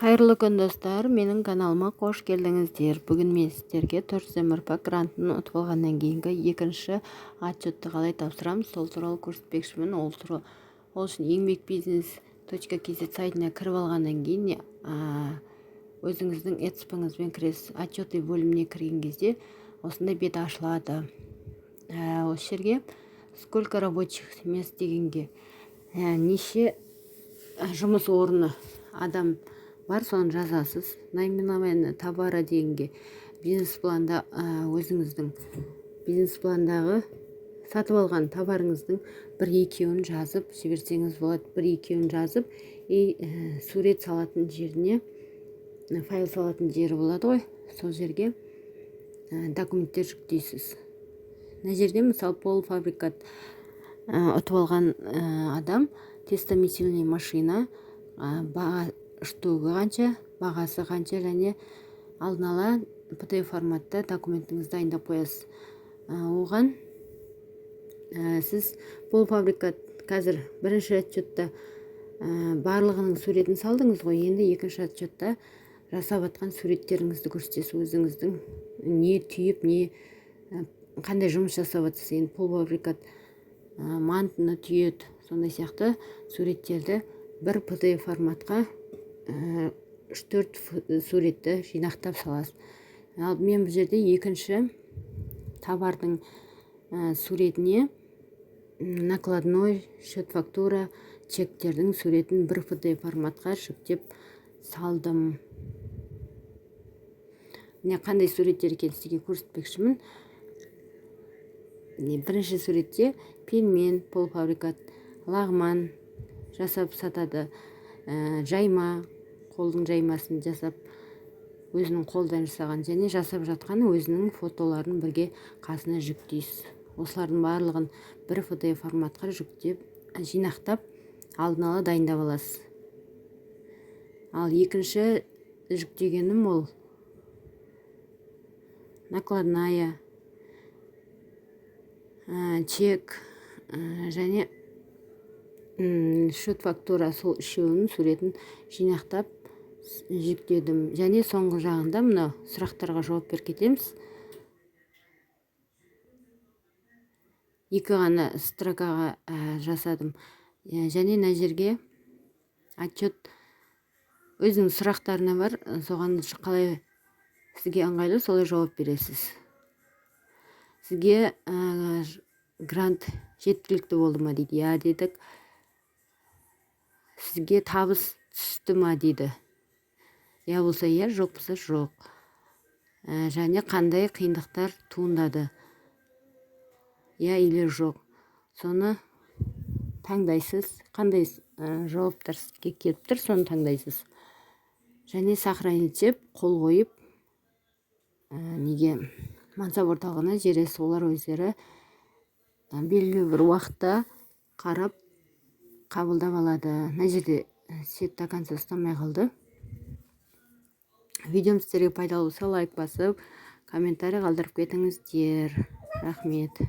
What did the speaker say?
Қайырлы күн достар, менің каналыма қош келдіңіздер. Бүгін мен сіздерге Төртсемірпа грантын ұтып алғаннан кейінгі екінші отчетты қалай тапсырамыз, сол туралы көрсетпекшімін. Ол үшін еңбекбизнес.kz сайтына кіріп алғаннан кейін өзіңіздің ETSP-іңізбен кіресіз. Отчеты бөліміне кірген кезде осындай бет ашылады. Осы жерге сколько рабочих мест дегенге неше жұмыс орны адам бар, соны жазасыз. Наименование товара дегенге бизнес-планда өзіңіздің бизнес-пландағы сатып алған товарыңыздың бір-екеуін жазып жіберсеңіз болады. Бір-екеуін жазып сурет салатын жеріне файл салатын жері болады ғой, сол жерге документтер жүктейсіз. Мына жерде мысалы полуфабрикат ұтып алған адам, тестомесильный машина, штугы қанша, бағасы қанша, және алдын ала PDF форматта документіңізді дайындап қоясыз. Оған сіз полуфабрикат қазір бірінші отчетта барлығының суретін салдыңыз ғой, енді екінші отчетта жасап атқан суреттеріңізді көрсетесіз. Өзіңіздің не түйіп, не қандай жұмыс жасап атсыз. Енді полуфабрикат мантыны түйет, сондай сияқты суреттерді бір PDF форматқа 3-4 суретті жинақтап саласыз. Ал мен бұл жерде екінші товардың суретіне накладной, счет фактура, чектердің суретін бір PDF форматқа жүктеп салдым. Міне қандай суреттер екенін сізге көрсетпекшімін. Бірінші суретте пенмен полуфабрикат лағман жасап сатады. Жайма, қолдың жаймасын жасап, өзінің қолдан жасаған, және жасап жатқан өзінің фотоларын бірге қасына жүктейсіз. Осылардың барлығын бір PDF форматқа жүктеп, жинақтап, алдын ала дайындап аласыз. Ал екінші жүктегенім ол накладная, чек және счет фактура, сол үшеуінің суретін жинақтап жүктедім. Және соңғы жағында мына сұрақтарға жауап беріп кетеміз. Екі ғана строкаға жасадым. Және мына жерге отчет өзінің сұрақтарына бар, соған қалай сізге ыңғайлы солай жауап бересіз. Сізге грант жеткілікті болды ма дейді. Я дедік. Сізге табыс түсті ма дейді. Я болса я, жоқ болса жоқ. Және қандай қиындықтар туындады. Я или жоқ. Соны таңдайсыз. Қандай жауаптар сізге келіп тұр, соны таңдайсыз. Және сохранить, қол қойып, неге мансап орталығына жібересіз. Олар өздері белгілі бір уақытта қарап қабылдап алады. Мына жерде свет до конца ұстамай қалды. Видеом сіздерге пайдалы болса, лайк басып, комментарий қалдырып кетіңіздер. Рахмет.